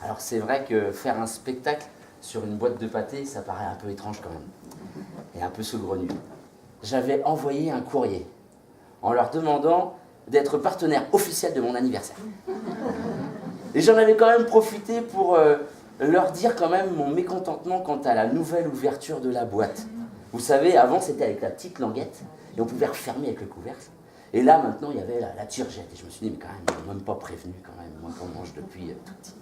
Alors c'est vrai que faire un spectacle sur une boîte de pâté, ça paraît un peu étrange quand même, et un peu saugrenu. J'avais envoyé un courrier en leur demandant d'être partenaire officiel de mon anniversaire. Et j'en avais quand même profité pour leur dire quand même mon mécontentement quant à la nouvelle ouverture de la boîte. Vous savez, avant c'était avec la petite languette, et on pouvait refermer avec le couvercle. Et là, maintenant, il y avait la turgette. Et je me suis dit, mais quand même, ils m'ont même pas prévenu, quand même, moi qu'on mange depuis tout petit.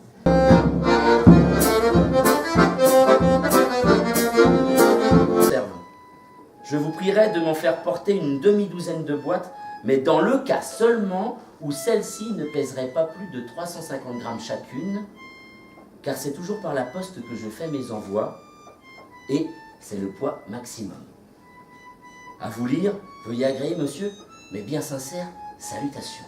Je vous prierai de m'en faire porter une demi-douzaine de boîtes, mais dans le cas seulement où celles-ci ne pèseraient pas plus de 350 grammes chacune, car c'est toujours par la poste que je fais mes envois, et c'est le poids maximum. À vous lire, veuillez agréer, monsieur, mais bien sincère, salutations.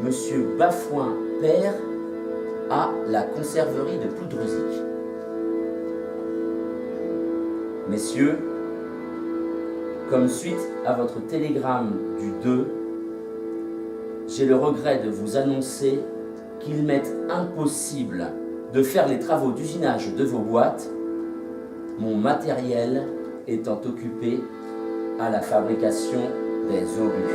Monsieur Bafouin, père, à la conserverie de Ploudrezic. Messieurs, comme suite à votre télégramme du 2, j'ai le regret de vous annoncer qu'il m'est impossible de faire les travaux d'usinage de vos boîtes, mon matériel étant occupé à la fabrication des obus.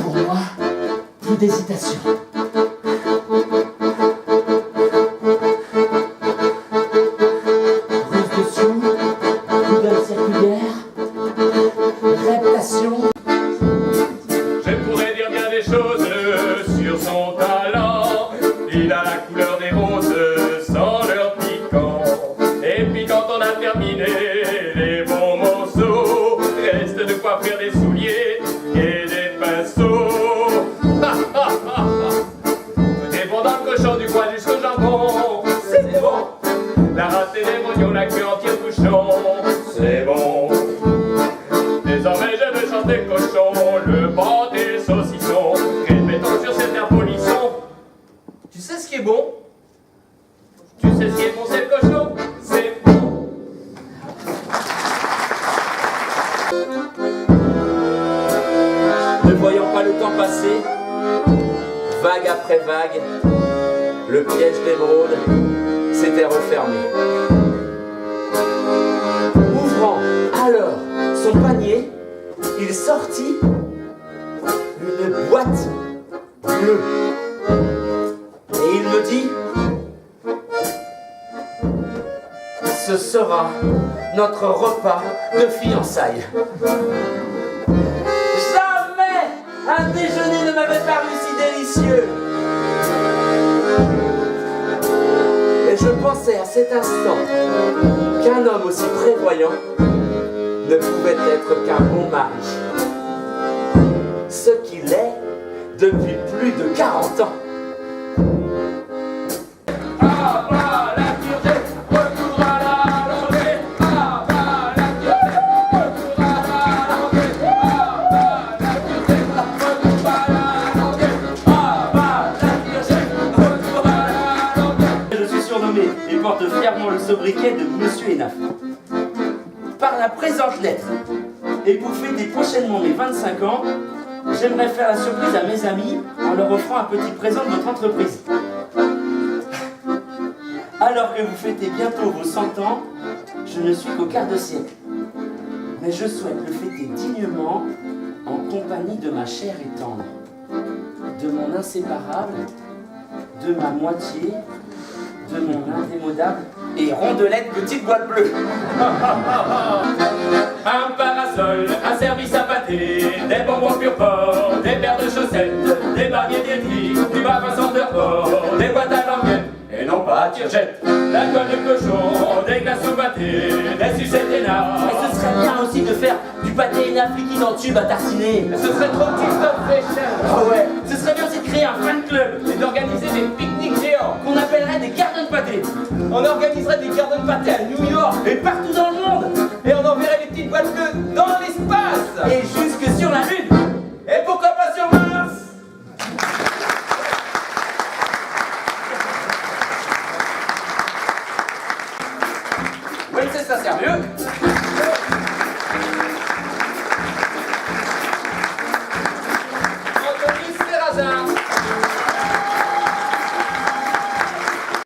Pour moi, plus d'hésitation. Ruse de sous, nouvelle circulaire, réputation. Je pourrais dire bien des choses sur son talent. Il a la couleur des roses sans leur piquant. Et puis quand on a terminé les bons morceaux, reste de quoi faire des souliers et des pinceaux. Des bons dans le cochon, du coin jusqu'au jambon, c'est bon. La rate et des moignons, la queue entière bouchon, c'est bon. Désormais je veux chanter cochon, le banc des saucissons, répétons sur cet air polisson. Tu sais ce qui est bon? Tu sais ce qui est bon, c'est le cochon? C'est bon. Ne voyant pas le temps passer, vague après vague, le piège d'émeraude s'était refermé. Ouvrant alors son panier, il sortit une boîte bleue. Et il me dit, ce sera notre repas de fiançailles. Jamais un déjeuner ne m'avait paru si délicieux. Et je pensais à cet instant qu'un homme aussi prévoyant ne pouvait être qu'un bon mari. Ce qu'il est depuis plus de 40 ans. Ah bah la turgette, retour à la longée. Ah bah la turgette, retour à la longée. Ah bah la turgette, retour à la longée. Ah bah la turgette, retour à la longée. Je suis surnommé et porte fièrement le sobriquet de Monsieur Hénaf. Par la présente lettre, et pour fêter prochainement mes 25 ans, j'aimerais faire la surprise à mes amis en leur offrant un petit présent de notre entreprise. Alors que vous fêtez bientôt vos 100 ans, je ne suis qu'au quart de siècle. Mais je souhaite le fêter dignement en compagnie de ma chère et tendre, de mon inséparable, de ma moitié, de mon indémodable et rondelette petite boîte bleue. Un parasol, un service à pâté, des bonbons pur porc, des paires de chaussettes, des baguettes électriques, du bavin sans port, des boîtes à languettes, et non pas à tire-jette, la toile de cochon, des glaces au pâté, des sucettes énards. Et ce serait bien aussi de faire du pâté Hénaf liquide en tube à tartiner. Ce serait trop Christophe Féchin. Ah ouais, ce serait bien aussi de créer un fan club Et d'organiser des pique-niques géants. qu'on appellerait des gardens de pâté. On organiserait des gardens de pâté à New York. Et partout dans le monde. Et on enverrait les petites boîtes bleues dans l'espace. Et jusque sur la lune. Et pourquoi pas sur Mars? ça sert mieux.